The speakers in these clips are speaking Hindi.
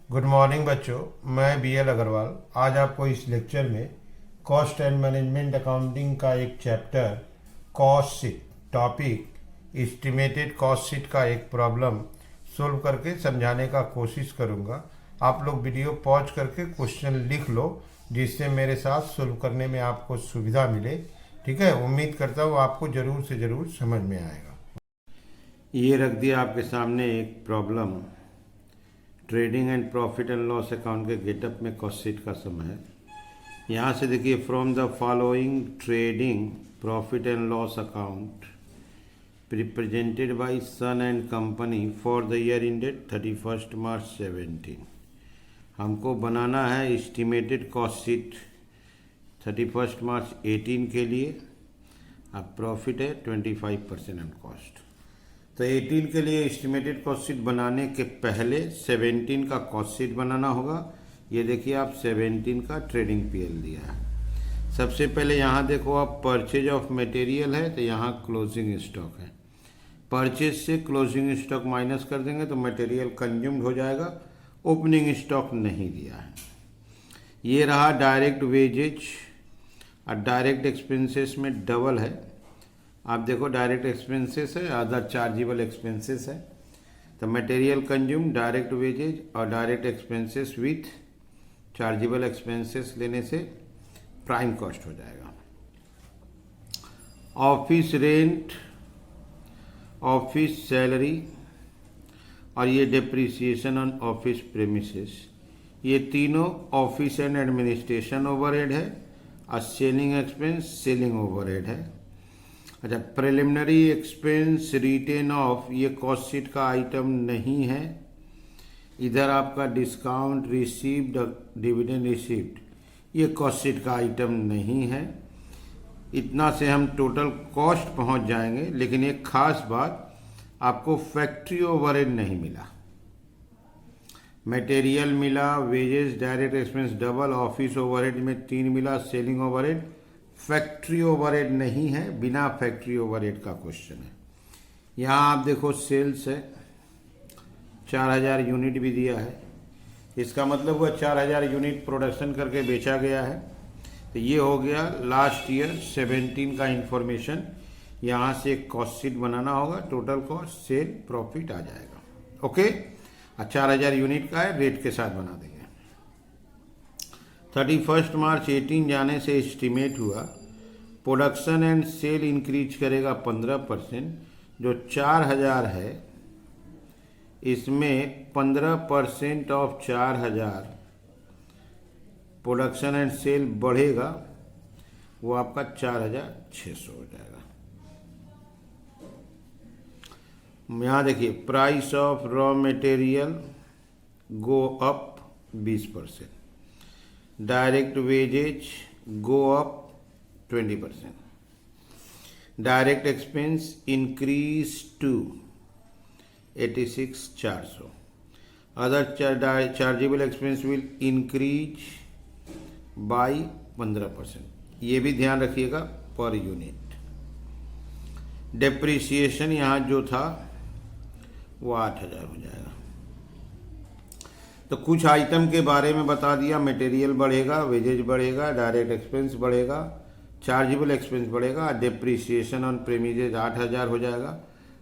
गुड मॉर्निंग बच्चों। मैं बी एल अग्रवाल आज आपको इस लेक्चर में कॉस्ट एंड मैनेजमेंट अकाउंटिंग का एक chapter cost sheet topic estimated cost sheet का एक प्रॉब्लम सोल्व करके समझाने का कोशिश करूंगा। आप लोग वीडियो पॉज करके क्वेश्चन लिख लो जिससे मेरे साथ सोल्व करने में आपको सुविधा मिले। ठीक है, उम्मीद करता हूँ आपको ज़रूर से ज़रूर समझ में आएगा। ये रख दिया आपके सामने एक problem. Trading and profit and loss account के गेटअप में कॉस्ट शीट का समय है। यहाँ से देखिए, from the following trading profit and loss account represented by Sun and company for the year ended 31 March 17। हमको बनाना है एस्टिमेटेड कॉस्ट शीट 31 मार्च 18 के लिए। अब प्रॉफिट है 25% ऑन कॉस्ट। तो 18 के लिए एस्टिमेटेड कॉस्ट शीट बनाने के पहले 17 का कॉस्ट शीट बनाना होगा। ये देखिए, आप 17 का ट्रेडिंग पीएल दिया है। सबसे पहले यहाँ देखो, आप परचेज ऑफ मटेरियल है तो यहाँ क्लोजिंग स्टॉक है। परचेज से क्लोजिंग स्टॉक माइनस कर देंगे तो मटेरियल कंज्यूम्ड हो जाएगा। ओपनिंग स्टॉक नहीं दिया है। ये रहा डायरेक्ट वेजेज और डायरेक्ट एक्सपेंसेस में डबल है। आप देखो, डायरेक्ट एक्सपेंसेस है, अदर चार्जेबल एक्सपेंसेस है। तो मटेरियल कंज्यूम, डायरेक्ट वेजेज और direct expenses with chargeable expenses लेने से प्राइम कॉस्ट हो जाएगा। ऑफिस रेंट, ऑफिस सैलरी और ये डिप्रिसिएशन ऑन ऑफिस प्रेमिसेस, ये तीनों ऑफिस एंड एडमिनिस्ट्रेशन ओवरहेड है और सेलिंग एक्सपेंस सेलिंग ओवरहेड है। अच्छा, प्रिलिमिनरी एक्सपेंस रिटेन ऑफ, ये कॉस्ट शीट का आइटम नहीं है। इधर आपका डिस्काउंट रिसीव्ड, डिविडेंड रिसीव्ड, ये कॉस्ट शीट का आइटम नहीं है। इतना से हम टोटल कॉस्ट पहुंच जाएंगे। लेकिन एक खास बात, आपको फैक्ट्री ओवरहेड नहीं मिला। मटेरियल मिला, wages, direct expense double, office overhead में 3 मिला, सेलिंग ओवरहेड, फैक्ट्री ओवरहेड नहीं है। बिना फैक्ट्री ओवरहेड का क्वेश्चन है। यहाँ आप देखो, सेल्स है 4000 यूनिट भी दिया है। इसका मतलब हुआ 4000 यूनिट प्रोडक्शन करके बेचा गया है। तो ये हो गया लास्ट ईयर 17 का इंफॉर्मेशन। यहाँ से एक कॉस्ट शीट बनाना होगा, टोटल कॉस्ट, सेल, प्रॉफिट आ जाएगा। ओके, 4000 यूनिट का है, रेट के साथ बना देंगे। 31 मार्च 18 जाने से एस्टिमेट हुआ प्रोडक्शन एंड सेल इंक्रीज करेगा 15%। जो 4000 है इसमें 15% ऑफ 4000 प्रोडक्शन एंड सेल बढ़ेगा, वो आपका 4600 हो जाएगा। यहाँ देखिए, price of raw material go up 20%, direct wages go up 20%, direct expense increase to 86,400, other chargeable expense will increase by 15%। ये भी ध्यान रखिएगा पर यूनिट। डेप्रिसिएशन यहाँ जो था वो 8000 हो जाएगा। तो कुछ आइटम के बारे में बता दिया। मटेरियल बढ़ेगा, वेजेज बढ़ेगा, डायरेक्ट एक्सपेंस बढ़ेगा, चार्जेबल एक्सपेंस बढ़ेगा, डेप्रिसिएशन ऑन प्रेमिसेस 8000 हो जाएगा।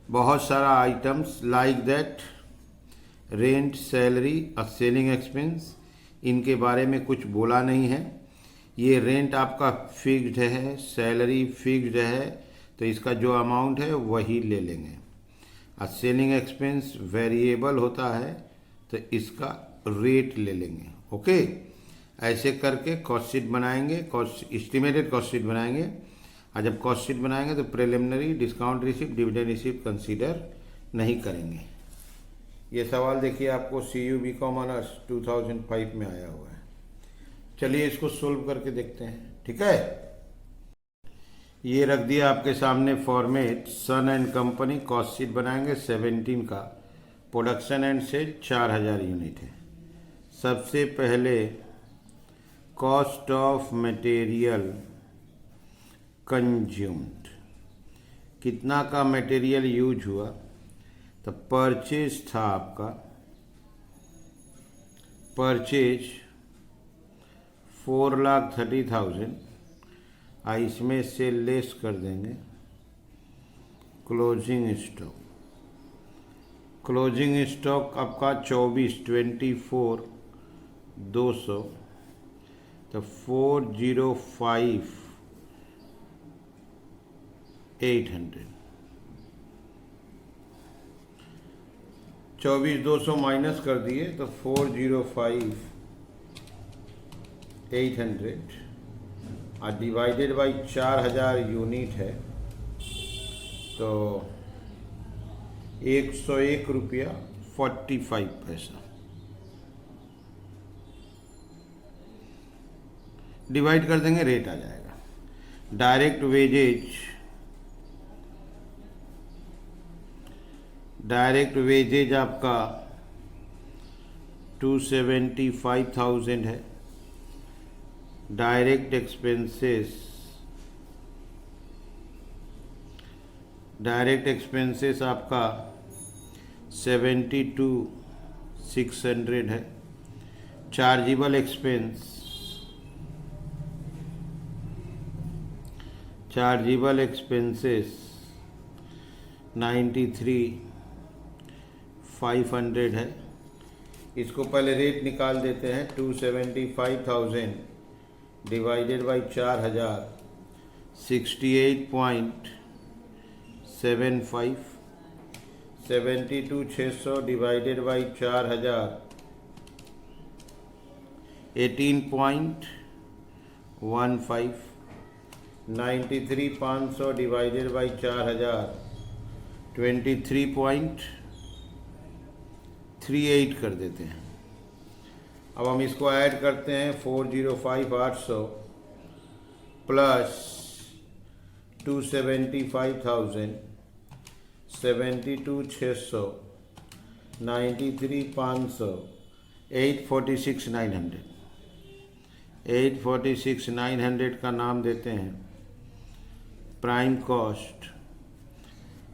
बहुत सारा items like that rent, salary और सेलिंग एक्सपेंस, इनके बारे में कुछ बोला नहीं है। ये रेंट आपका फिक्स्ड है, सैलरी फिक्स्ड है, तो इसका जो अमाउंट है वही ले लेंगे। और सेलिंग एक्सपेंस वेरिएबल होता है तो इसका रेट ले लेंगे। ओके, ऐसे करके कॉस्ट शीट बनाएंगे, कॉस्ट एस्टिमेटेड कॉस्ट शीट बनाएंगे। और जब कॉस्ट शीट बनाएंगे तो preliminary, discount receipt, dividend receipt consider नहीं करेंगे। ये सवाल देखिए, आपको CU BCom ऑनर्स 2005 में आया हुआ है। चलिए इसको सोल्व करके देखते हैं। ठीक है, ये रख दिया आपके सामने format. Sun and company cost sheet बनाएंगे 17 का। प्रोडक्शन एंड सेल 4000 यूनिट है। सबसे पहले कॉस्ट ऑफ मटेरियल कंज्यूम्ड, कितना का मटेरियल यूज हुआ। तो परचेज था आपका परचेज 4,30,000, इसमें से लेस कर देंगे क्लोजिंग स्टॉक। क्लोजिंग स्टॉक आपका 24,200, तो 405,800। 24,200 माइनस कर दिए तो 405,800 और डिवाइडेड बाई 4,000 यूनिट है, तो 101 रुपया 45 पैसा। डिवाइड कर देंगे, रेट आ जाएगा। डायरेक्ट वेजेज आपका 275,000 है। डायरेक्ट एक्सपेंसेस आपका 72,600 है। चार्जेबल एक्सपेंसेस 93,500 है। इसको पहले रेट निकाल देते हैं। 275,000 divided by 4,000 68.75। 72,600 divided by 4,000 18.15। 93,500 divided by 4,000 23.38 कर देते हैं। अब हम इसको ऐड करते हैं। 405,800 प्लस 275,000 72,600 93,500 846,900। 846,900 का नाम देते हैं प्राइम कॉस्ट।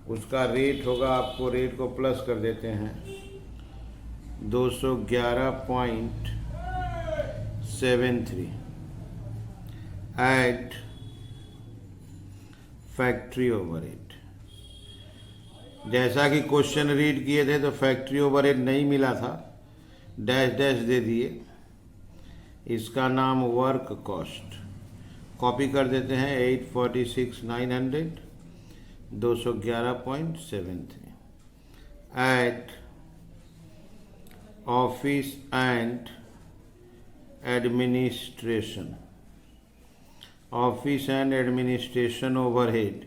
उसका रेट होगा, आपको रेट को प्लस कर देते हैं 211.73। Add factory overhead. जैसा कि क्वेश्चन रीड किए थे तो फैक्ट्री ओवरहेड नहीं मिला था, डैश डैश दे दिए। इसका नाम वर्क कॉस्ट। कॉपी कर देते हैं 846,900 211.73। Add office and administration. Office and administration overhead,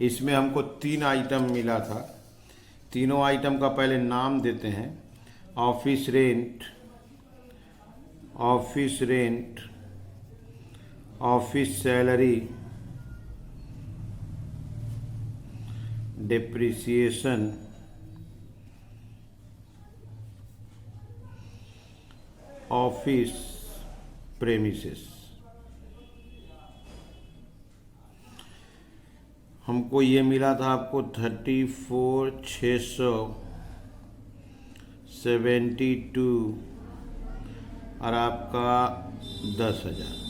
इसमें हमको 3 आइटम मिला था। तीनों आइटम का पहले नाम देते हैं। Office rent, office salary, depreciation, office premises. हमको ये मिला था आपको 34,672 और आपका 10,000।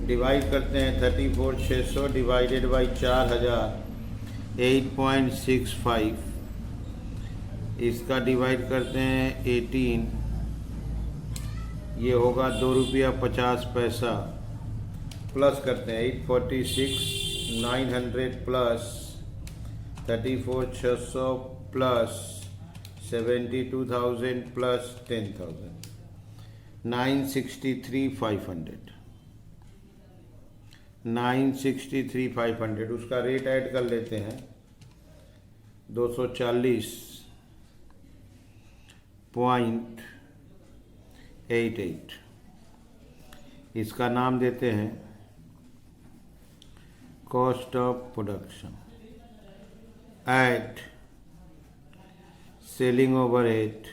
डिवाइड करते हैं 34,600 डिवाइडेड बाई 4,000 8.65। इसका डिवाइड करते हैं 18, ये होगा 2 रुपया 50 पैसा। प्लस करते हैं 846,900 प्लस 34,600 प्लस 72,000 प्लस 10,000 963,500। 963,500 उसका रेट ऐड कर लेते हैं 240.88। इसका नाम देते हैं cost of production. Add selling overhead.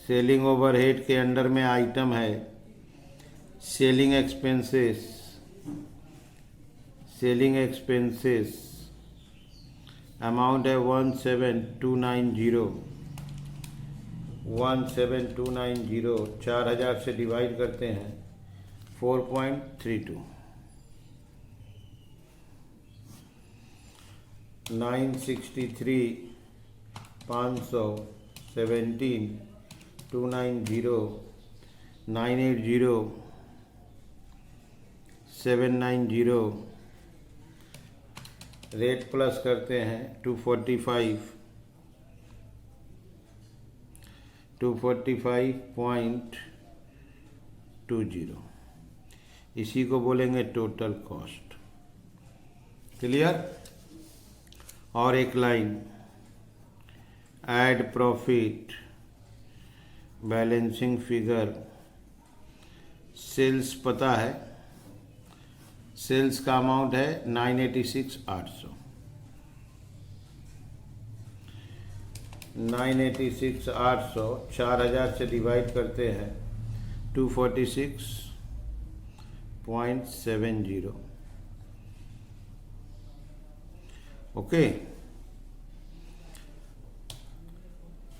Selling overhead के अंडर में आइटम है सेलिंग एक्सपेंसेस। अमाउंट है 17,290 17290 4000 से डिवाइड करते हैं 4.32 963 500 17 290 980 790 रेट प्लस करते हैं 245.20 इसी को बोलेंगे टोटल कॉस्ट। क्लियर। और एक line add profit balancing figure sales पता है, सेल्स का अमाउंट है 986,800 986,800 4000 से डिवाइड करते हैं 246.70 ओके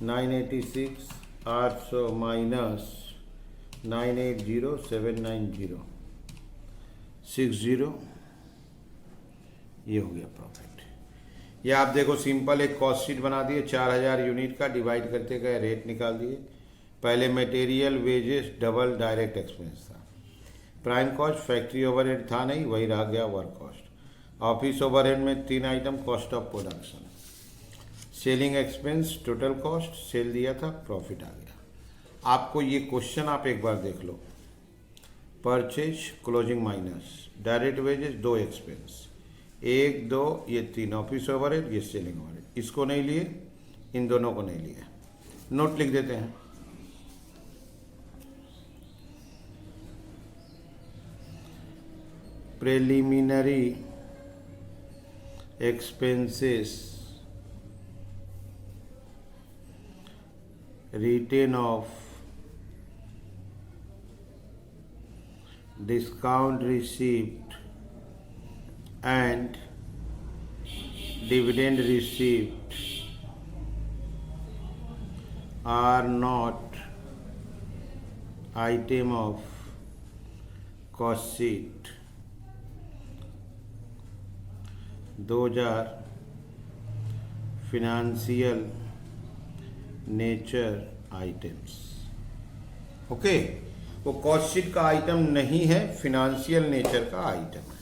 986,800 माइनस 980,790 60 ये हो गया प्रॉफिट। ये आप देखो सिंपल एक कॉस्ट शीट बना दिए 4000 यूनिट का, डिवाइड करते गए रेट निकाल दिए। पहले material wages double direct expense था, प्राइम कॉस्ट फैक्ट्री ओवरहेड था नहीं, वही रह गया वर्क कॉस्ट। ऑफिस ओवरहेड में 3 item, cost of production, selling expense, total cost, sale दिया था, प्रॉफिट आ गया। आपको ये क्वेश्चन आप एक बार देख लो, purchase closing minus direct wages 2 expense 1 2 ये 3 ऑफिस ओवरहेड ये सेलिंग ओवरहेड, इसको नहीं लिए, इन दोनों को नहीं लिए। नोट लिख देते हैं। Preliminary expenses written off discount received and dividend received are not item of cost sheet. Those are financial nature items. Okay. वो कॉस्ट शीट का आइटम नहीं है, फिनेंशियल नेचर का आइटम है।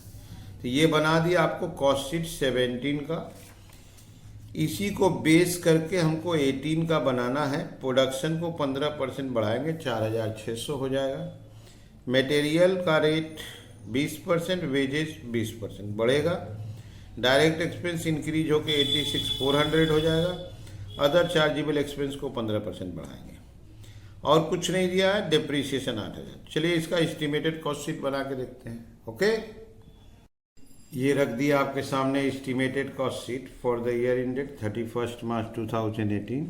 तो ये बना दिया आपको कॉस्ट शीट 17 का। इसी को बेस करके हमको 18 का बनाना है। प्रोडक्शन को 15% बढ़ाएंगे, 4600 हो जाएगा। मटेरियल का रेट 20%, वेजेस 20% बढ़ेगा। डायरेक्ट एक्सपेंस इंक्रीज होकर 86,400 हो जाएगा। अदर चार्जेबल एक्सपेंस को 15% बढ़ाएंगे। और कुछ नहीं दिया है, डिप्रिसिएशन 8,000। चलिए इसका एस्टिमेटेड कॉस्ट शीट बना के देखते हैं। ओके, ये रख दिया आपके सामने estimated cost sheet for the year ended 31 March 2018।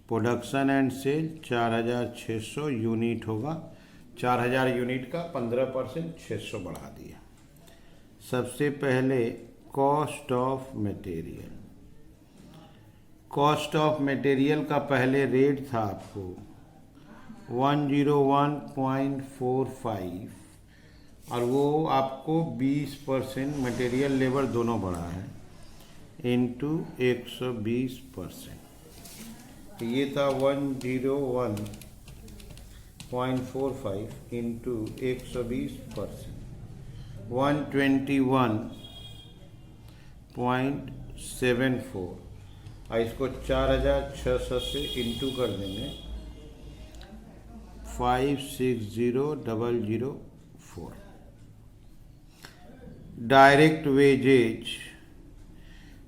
Production and sale 4600 unit होगा। 4000 यूनिट का 15% 600 बढ़ा दिया। सबसे पहले cost of material. Cost of material का पहले रेट था आपको 101.45 और वो आपको 20% मटेरियल लेबर दोनों बढ़ा है इंटू 120%। ये था 101.45 इंटू 120%, 121.74। और इसको 4600 से इंटू कर देंगे 560,004।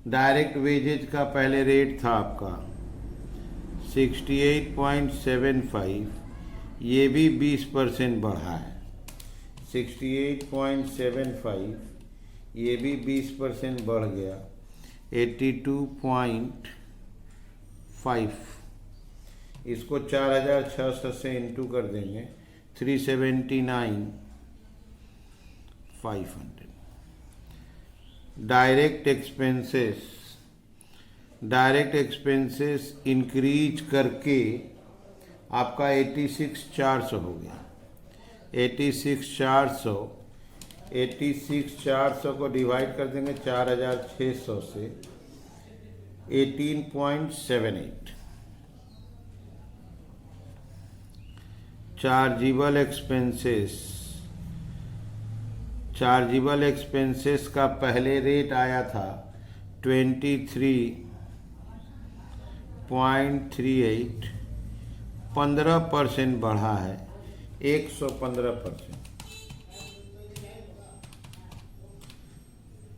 डायरेक्ट वेजेज का पहले रेट था आपका 68.75, ये भी 20% बढ़ा है। 68.75 ये भी 20% बढ़ गया 82.5। इसको 4600 से इंटू कर देंगे 379,500। डायरेक्ट एक्सपेंसेस इंक्रीज करके आपका 86,400 हो गया। 86,400 को डिवाइड कर देंगे 4,600 से, 18.78। चार्जेबल एक्सपेंसेस का पहले रेट आया था 23.38, 15% बढ़ा है, 115%।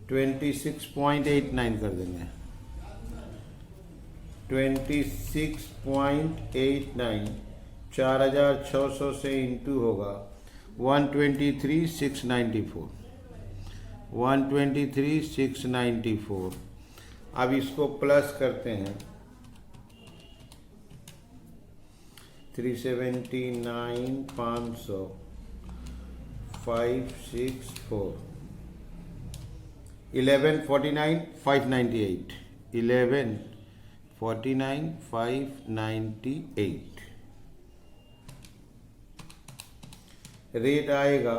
26.89 कर देंगे। 26.89 4,600 से इंटू होगा 123,694। 123,694। अब इसको प्लस करते हैं 379,500 564 1149,598 1149,598। रेट आएगा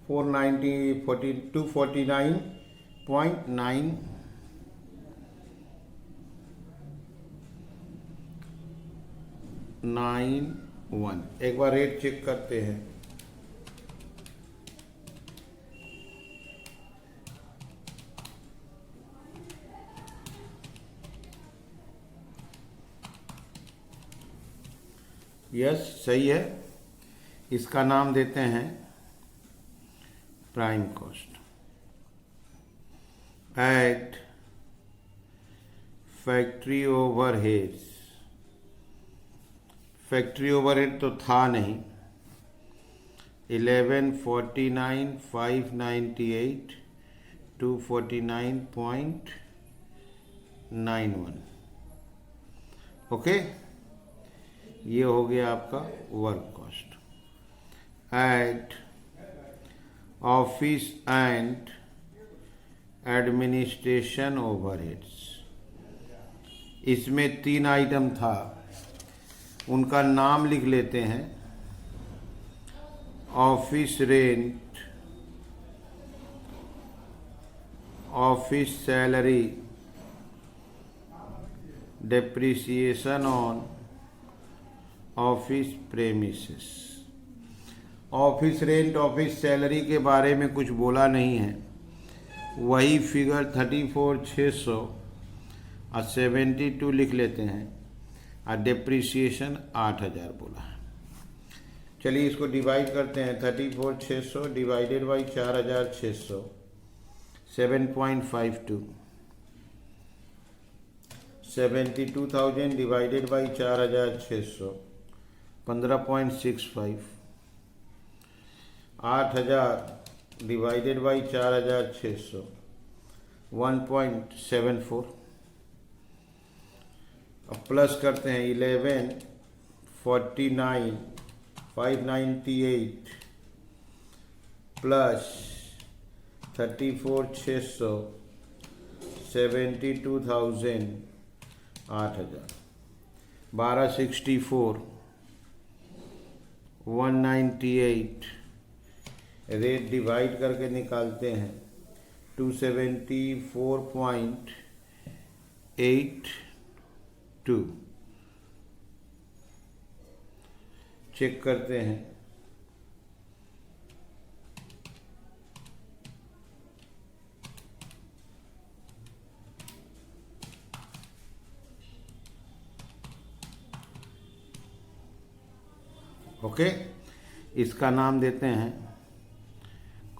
249.91। एक बार रेट चेक करते हैं। यस, सही है। इसका नाम देते हैं prime cost. Add factory overheads, factory overhead तो था नहीं, 1149,598 249.91। ओके, ये हो गया आपका work cost. At office and administration overheads, इसमें 3 आइटम था, उनका नाम लिख लेते हैं। Office rent, office salary, depreciation on office premises. Office rent, office salary के बारे में कुछ बोला नहीं है, वही फिगर 34,600 और 72 लिख लेते हैं, और डेप्रिसिएशन 8,000 बोला है। चलिए इसको डिवाइड करते हैं। 34,600 divided by 4,600, 7.52। 72,000 divided by 4,600, 15.65। 8,000 divided by 4,600, 1.74। अब प्लस करते हैं 1149,598 प्लस 34,600, 72,000, 8,000, 1264, 198। रेट डिवाइड करके निकालते हैं 274.82। चेक करते हैं। ओके, इसका नाम देते हैं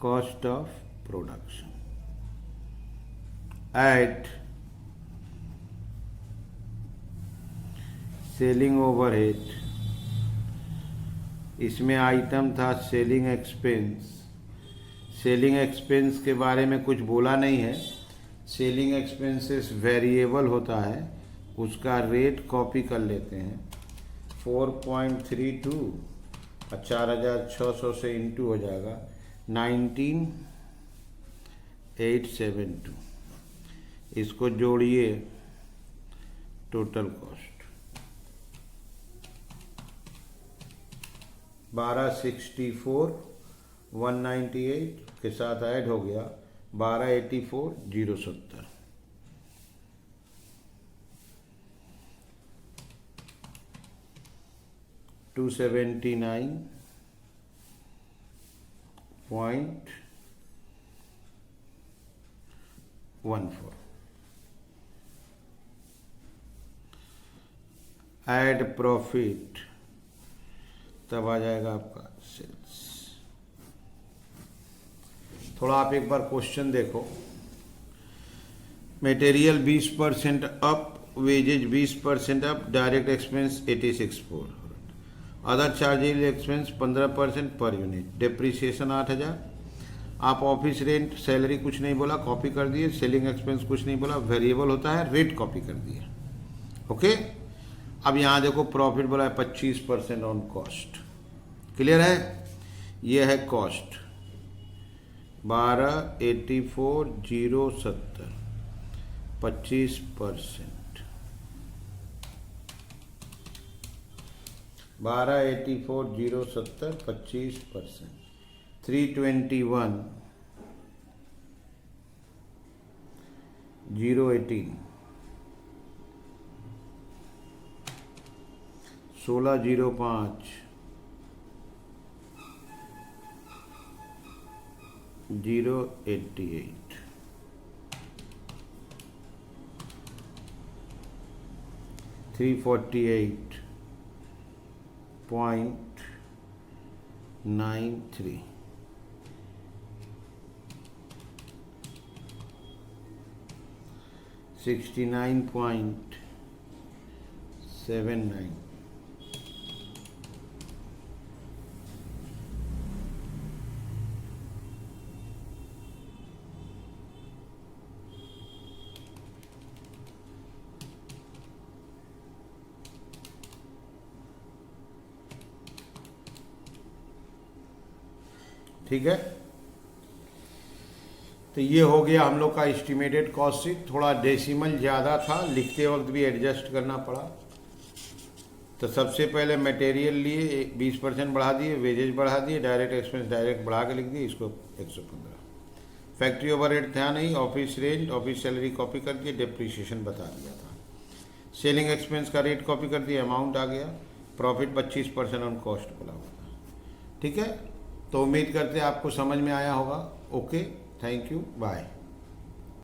cost of production. Add selling overhead, इसमें आइटम था सेलिंग एक्सपेंस। सेलिंग एक्सपेंस के बारे में कुछ बोला नहीं है। सेलिंग एक्सपेंसेस वेरिएबल होता है, उसका रेट कॉपी कर लेते हैं। 4.32 और 4,600 से इंटू हो जाएगा 19,872। इसको जोड़िए, टोटल कॉस्ट 1264 198 के साथ ऐड हो गया 1284 070। $279.14 ऐड प्रॉफिट, तब आ जाएगा आपका सेल्स। थोड़ा आप एक बार क्वेश्चन देखो। Material 20% up, wages 20% up, direct expense 86.4, other charges expense 15% per unit, depreciation 8000। आप ऑफिस रेंट सैलरी कुछ नहीं बोला, कॉपी कर दिए। सेलिंग एक्सपेंस कुछ नहीं बोला, वेरिएबल होता है, रेट कॉपी कर दिए। ओके, अब यहाँ देखो प्रॉफिट बोला है 25% ऑन कॉस्ट। क्लियर है? ये है कॉस्ट 1284,070, 25%, 1284,070 25%, 321,018, 1605 088, 348.93, 69.79। ठीक है, तो ये हो गया हम लोग का एस्टिमेटेड कॉस्ट शीट। थोड़ा डेसिमल ज़्यादा था, लिखते वक्त भी एडजस्ट करना पड़ा। तो सबसे पहले मटेरियल लिए 20% बढ़ा दिए, वेजेज बढ़ा दिए, डायरेक्ट एक्सपेंस डायरेक्ट बढ़ा के लिख दिए, इसको 115। फैक्ट्री ओवरहेड था नहीं, office rent, office salary copy कर दिए, डेप्रिसिएशन बता दिया था। सेलिंग एक्सपेंस का रेट कॉपी कर दिया, अमाउंट आ गया। प्रॉफिट 25% ऑन कॉस्ट बोला हुआ था। ठीक है, तो उम्मीद करते हैं आपको समझ में आया होगा। Okay, thank you, bye.